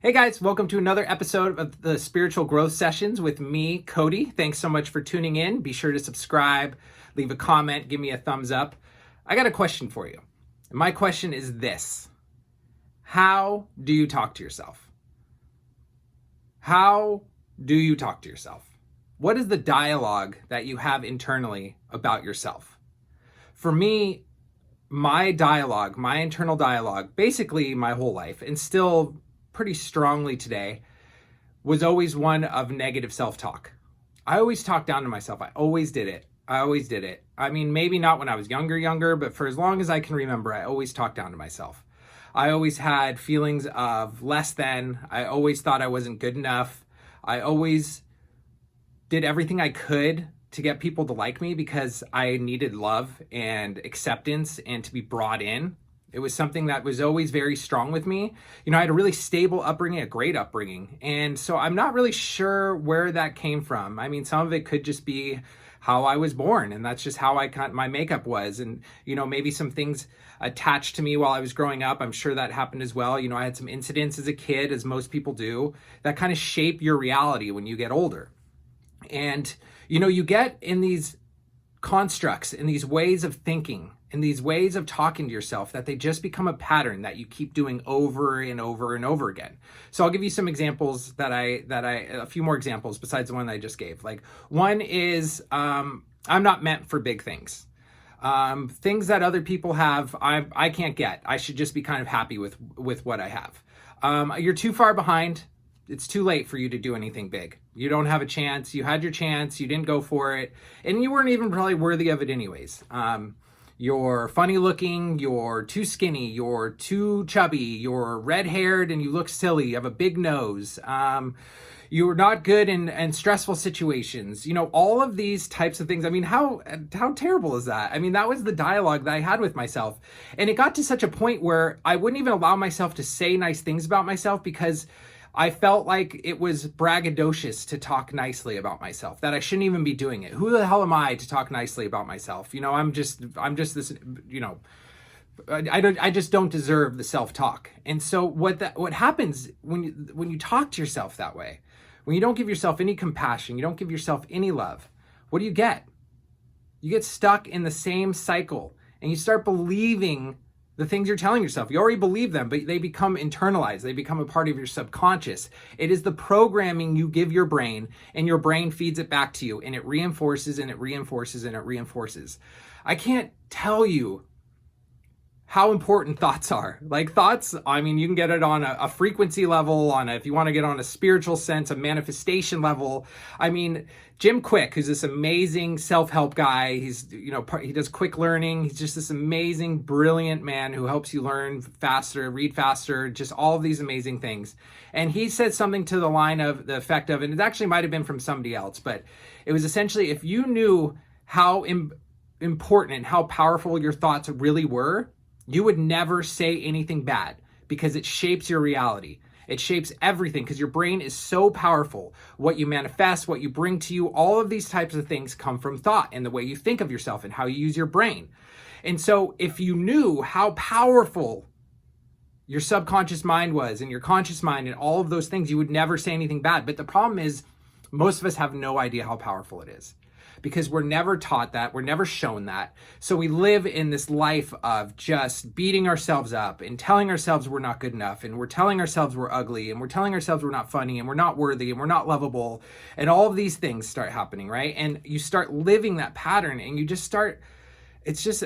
Hey guys, welcome to another episode of the Spiritual Growth Sessions with me, Cody. Thanks so much for tuning in. Be sure to subscribe, leave a comment, give me a thumbs up. I got a question for you. My question is this: how do you talk to yourself? How do you talk to yourself? What is the dialogue that you have internally about yourself? For me, my dialogue, my internal dialogue, basically my whole life, and still pretty strongly today, was always one of negative self-talk. I always talked down to myself. I always did it. I mean, maybe not when I was younger, but for as long as I can remember, I always talked down to myself. I always had feelings of less than. I always thought I wasn't good enough. I always did everything I could to get people to like me because I needed love and acceptance and to be brought in. It was something that was always very strong with me. You know, I had a really stable upbringing, a great upbringing. And so I'm not really sure where that came from. I mean, some of it could just be how I was born, and that's just how my makeup was. And, you know, maybe some things attached to me while I was growing up. I'm sure that happened as well. You know, I had some incidents as a kid, as most people do, that kind of shape your reality when you get older. And, you know, you get in these constructs, in these ways of thinking, in these ways of talking to yourself, that they just become a pattern that you keep doing over and over and over again. So I'll give you some examples a few more examples besides the one that I just gave. Like, one is, I'm not meant for big things. Things that other people have, I can't get. I should just be kind of happy with what I have. You're too far behind. It's too late for you to do anything big. You don't have a chance. You had your chance. You didn't go for it. And you weren't even probably worthy of it anyways. You're funny looking, you're too skinny, you're too chubby, you're red haired and you look silly, you have a big nose. You're not good in stressful situations. You know, all of these types of things. I mean, how terrible is that? I mean, that was the dialogue that I had with myself. And it got to such a point where I wouldn't even allow myself to say nice things about myself because I felt like it was braggadocious to talk nicely about myself, that I shouldn't even be doing it. Who the hell am I to talk nicely about myself? You know, I'm just this, you know, I just don't deserve the self-talk. And so what happens when you talk to yourself that way, when you don't give yourself any compassion, you don't give yourself any love, what do you get? You get stuck in the same cycle and you start believing the things you're telling yourself. You already believe them, but they become internalized. They become a part of your subconscious. It is the programming you give your brain, and your brain feeds it back to you, and it reinforces and it reinforces and it reinforces. I can't tell you how important thoughts are. Like, thoughts, I mean, you can get it on a frequency level, if you want to get on a spiritual sense, a manifestation level. I mean, Jim Quick, who's this amazing self-help guy, he does quick learning. He's just this amazing, brilliant man who helps you learn faster, read faster, just all of these amazing things. And he said something to the line of the effect of, and it actually might have been from somebody else, but it was essentially, if you knew how important and how powerful your thoughts really were, you would never say anything bad because it shapes your reality. It shapes everything because your brain is so powerful. What you manifest, what you bring to you, all of these types of things come from thought and the way you think of yourself and how you use your brain. And so if you knew how powerful your subconscious mind was and your conscious mind and all of those things, you would never say anything bad. But the problem is, most of us have no idea how powerful it is, because we're never taught that, we're never shown that. So we live in this life of just beating ourselves up and telling ourselves we're not good enough, and we're telling ourselves we're ugly, and we're telling ourselves we're not funny, and we're not worthy, and we're not lovable, and all of these things start happening, right? And you start living that pattern, and you just start, it's just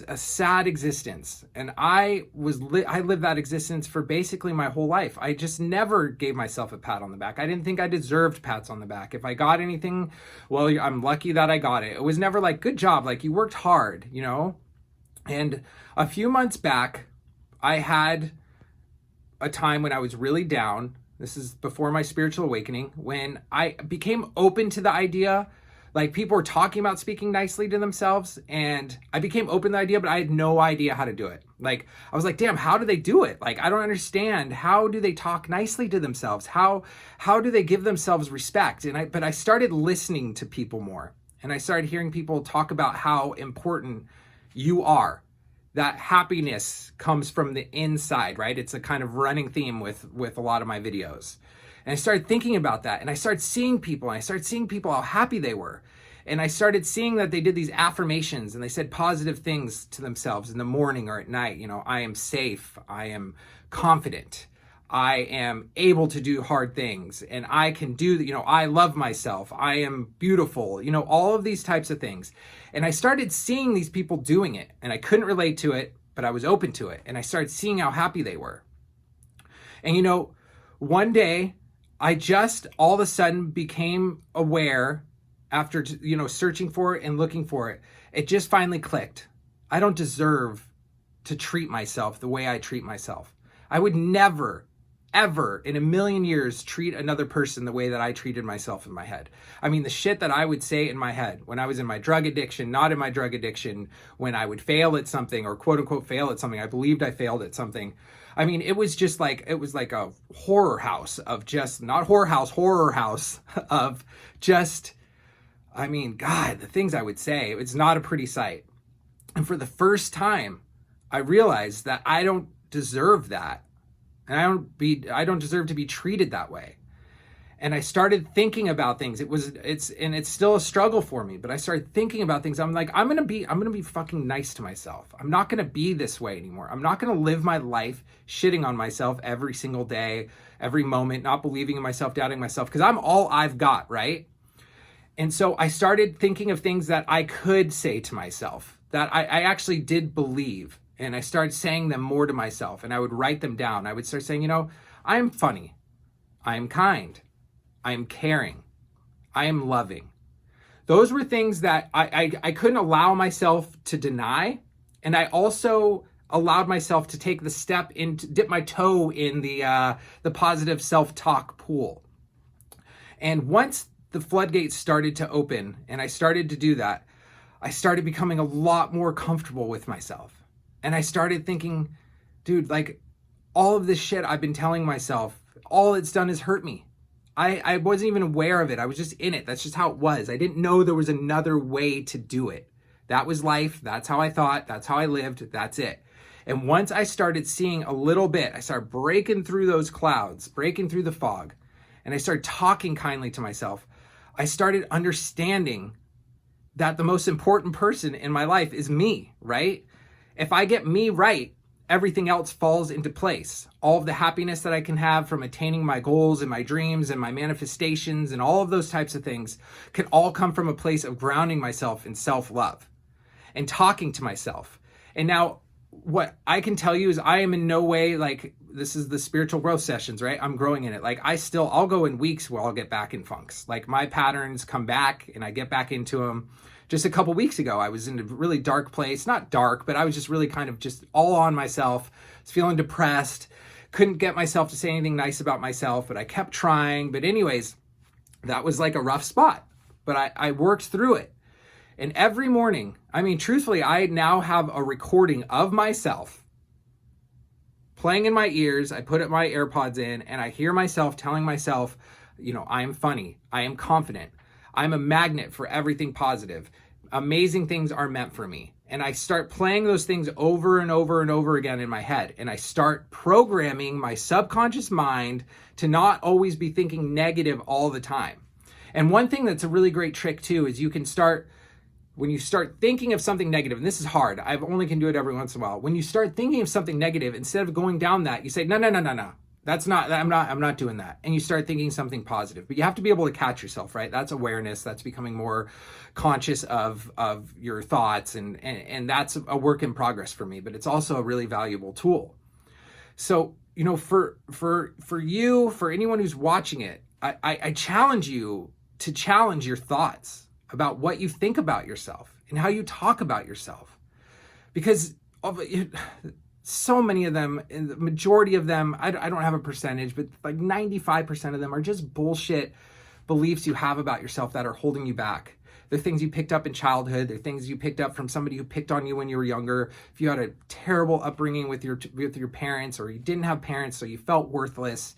a sad existence. And I lived that existence for basically my whole life. I just never gave myself a pat on the back. I didn't think I deserved pats on the back. If I got anything, well, I'm lucky that I got it. It was never like, good job, like you worked hard, you know? And a few months back, I had a time when I was really down. This is before my spiritual awakening, when I became open to the idea. Like, people were talking about speaking nicely to themselves, and I became open to the idea, but I had no idea how to do it. Like, I was like, damn, how do they do it? Like, I don't understand. How do they talk nicely to themselves? How do they give themselves respect? But I started listening to people more, and I started hearing people talk about how important you are. that happiness comes from the inside, right? It's a kind of running theme with a lot of my videos. And I started thinking about that, and I started seeing people, how happy they were. And I started seeing that they did these affirmations and they said positive things to themselves in the morning or at night. You know, I am safe, I am confident, I am able to do hard things, and I can do, you know, I love myself, I am beautiful, you know, all of these types of things. And I started seeing these people doing it, and I couldn't relate to it, but I was open to it. And I started seeing how happy they were. And, you know, one day I just all of a sudden became aware, after, you know, searching for it and looking for it, it just finally clicked. I don't deserve to treat myself the way I treat myself. I would never, ever in a million years treat another person the way that I treated myself in my head. I mean, the shit that I would say in my head when I was in my drug addiction, not in my drug addiction, when I would fail at something or quote unquote fail at something, I believed I failed at something. I mean, it was like a horror house of just, not horror house of just, I mean, God, the things I would say, it's not a pretty sight. And for the first time, I realized that I don't deserve that. And I don't deserve to be treated that way. And I started thinking about things. It's still a struggle for me, but I started thinking about things. I'm like, I'm going to be fucking nice to myself. I'm not going to be this way anymore. I'm not going to live my life shitting on myself every single day, every moment, not believing in myself, doubting myself, because I'm all I've got, right? And so I started thinking of things that I could say to myself, that I actually did believe. And I started saying them more to myself, and I would write them down. I would start saying, you know, I am funny. I am kind. I am caring. I am loving. Those were things that I couldn't allow myself to deny. And I also allowed myself to take the step in, to dip my toe in the positive self-talk pool. And once the floodgates started to open and I started to do that, I started becoming a lot more comfortable with myself. And I started thinking, dude, like all of this shit I've been telling myself, all it's done is hurt me. I wasn't even aware of it. I was just in it. That's just how it was. I didn't know there was another way to do it. That was life. That's how I thought. That's how I lived. That's it. And once I started seeing a little bit, I started breaking through those clouds, breaking through the fog, and I started talking kindly to myself. I started understanding that the most important person in my life is me, right? If I get me right, everything else falls into place. All of the happiness that I can have from attaining my goals and my dreams and my manifestations and all of those types of things can all come from a place of grounding myself in self-love and talking to myself. And now what I can tell you is I am in no way like, this is the spiritual growth sessions, right? I'm growing in it. Like I'll go in weeks where I'll get back in funks. Like my patterns come back and I get back into them. Just a couple weeks ago, I was in a really dark place, not dark, but I was just really kind of just all on myself. I was feeling depressed, couldn't get myself to say anything nice about myself, but I kept trying. But anyways, that was like a rough spot, but I worked through it. And every morning, I mean, truthfully, I now have a recording of myself playing in my ears. I put my AirPods in and I hear myself telling myself, you know, I am funny. I am confident. I'm a magnet for everything positive. Amazing things are meant for me. And I start playing those things over and over and over again in my head. And I start programming my subconscious mind to not always be thinking negative all the time. And one thing that's a really great trick too is you can start, when you start thinking of something negative, and this is hard, I only can do it every once in a while. When you start thinking of something negative, instead of going down that, you say, no. I'm not doing that. And you start thinking something positive, but you have to be able to catch yourself, right? That's awareness. That's becoming more conscious of your thoughts. And that's a work in progress for me, but it's also a really valuable tool. So, you know, for you, for anyone who's watching it, I challenge you to challenge your thoughts about what you think about yourself and how you talk about yourself, because so many of them, and the majority of them, I don't have a percentage, but like 95% of them are just bullshit beliefs you have about yourself that are holding you back. They're things you picked up in childhood. They're things you picked up from somebody who picked on you when you were younger. If you had a terrible upbringing with your parents, or you didn't have parents, so you felt worthless.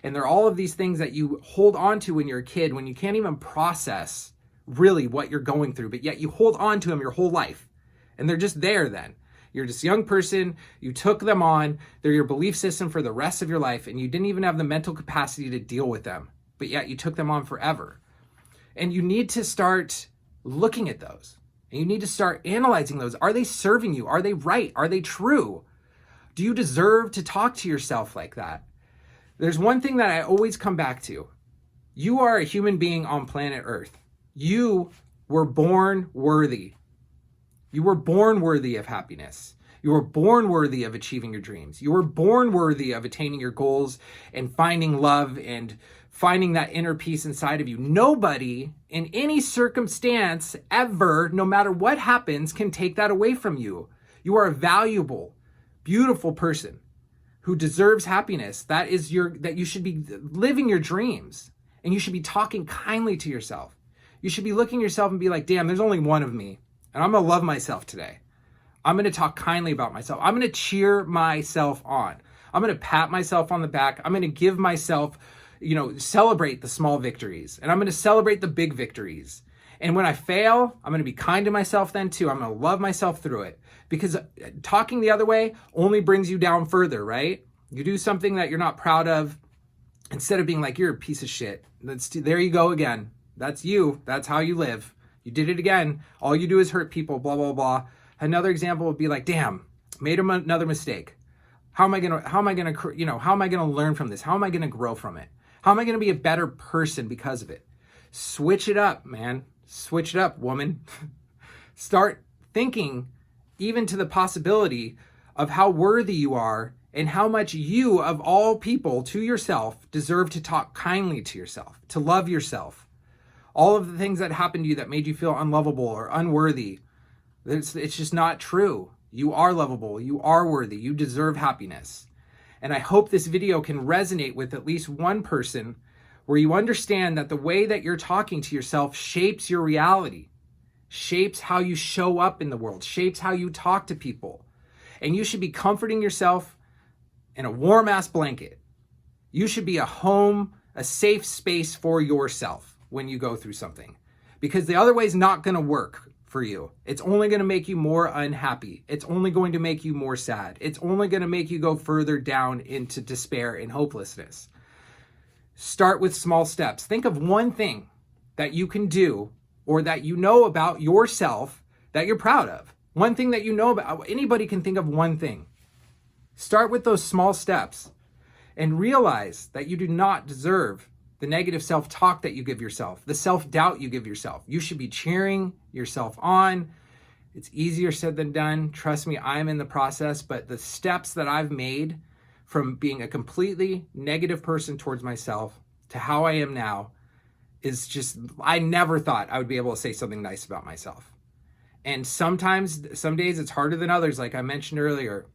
And there are all of these things that you hold on to when you're a kid, when you can't even process really what you're going through, but yet you hold on to them your whole life. And they're just there then. You're this young person, you took them on, they're your belief system for the rest of your life, and you didn't even have the mental capacity to deal with them, but yet you took them on forever. And you need to start looking at those. And you need to start analyzing those. Are they serving you? Are they right? Are they true? Do you deserve to talk to yourself like that? There's one thing that I always come back to. You are a human being on planet Earth. You were born worthy. You were born worthy of happiness. You were born worthy of achieving your dreams. You were born worthy of attaining your goals and finding love and finding that inner peace inside of you. Nobody in any circumstance ever, no matter what happens, can take that away from you. You are a valuable, beautiful person who deserves happiness. That you should be living your dreams, and you should be talking kindly to yourself. You should be looking at yourself and be like, damn, there's only one of me, and I'm going to love myself today. I'm going to talk kindly about myself. I'm going to cheer myself on. I'm going to pat myself on the back. I'm going to give myself, celebrate the small victories, and I'm going to celebrate the big victories. And when I fail, I'm going to be kind to myself then too. I'm going to love myself through it, because talking the other way only brings you down further, right? You do something that you're not proud of, instead of being like, you're a piece of shit. There you go again. That's you. That's how you live. You did it again. All you do is hurt people, blah, blah, blah. Another example would be like, damn, made another mistake. How am I going to learn from this? How am I going to grow from it? How am I going to be a better person because of it? Switch it up, man. Switch it up, woman. Start thinking even to the possibility of how worthy you are and how much you, of all people, to yourself, deserve to talk kindly to yourself, to love yourself. All of the things that happened to you that made you feel unlovable or unworthy, it's just not true. You are lovable. You are worthy. You deserve happiness. And I hope this video can resonate with at least one person, where you understand that the way that you're talking to yourself shapes your reality, shapes how you show up in the world, shapes how you talk to people. And you should be comforting yourself in a warm ass blanket. You should be a home, a safe space for yourself when you go through something, because the other way is not going to work for you. It's only going to make you more unhappy. It's only going to make you more sad. It's only going to make you go further down into despair and hopelessness. Start with small steps. Think of one thing that you can do, or that you know about yourself that you're proud of. One thing that you know about. Anybody can think of one thing. Start with those small steps and realize that you do not deserve the negative self-talk that you give yourself, the self-doubt you give yourself. You should be cheering yourself on. It's easier said than done. Trust me, I'm in the process, but the steps that I've made from being a completely negative person towards myself to how I am now is just, I never thought I would be able to say something nice about myself. And sometimes, some days it's harder than others, like I mentioned earlier.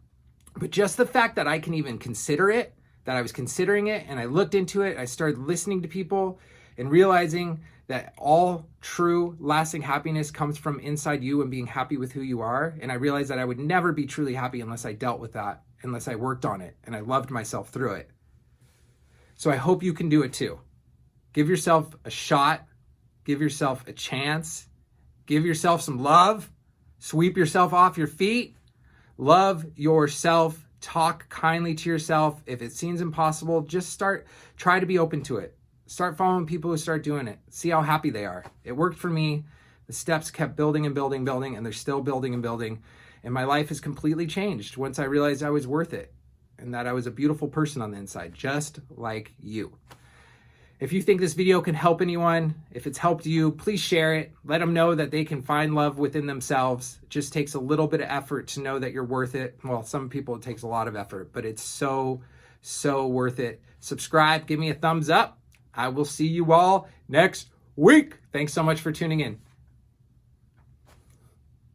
But just the fact that I can even consider it, that I was considering it, and I looked into it, I started listening to people and realizing that all true lasting happiness comes from inside you and being happy with who you are. And I realized that I would never be truly happy unless I dealt with that, unless I worked on it and I loved myself through it. So I hope you can do it too. Give yourself a shot, give yourself a chance, give yourself some love, sweep yourself off your feet, love yourself. Talk kindly to yourself. If it seems impossible, just try to be open to it. Start following people who start doing it. See how happy they are. It worked for me. The steps kept building and building, and they're still building and building. And my life has completely changed once I realized I was worth it and that I was a beautiful person on the inside, just like you. If you think this video can help anyone, if it's helped you, please share it. Let them know that they can find love within themselves. It just takes a little bit of effort to know that you're worth it. Well, some people, it takes a lot of effort, but it's so, so worth it. Subscribe, give me a thumbs up. I will see you all next week. Thanks so much for tuning in.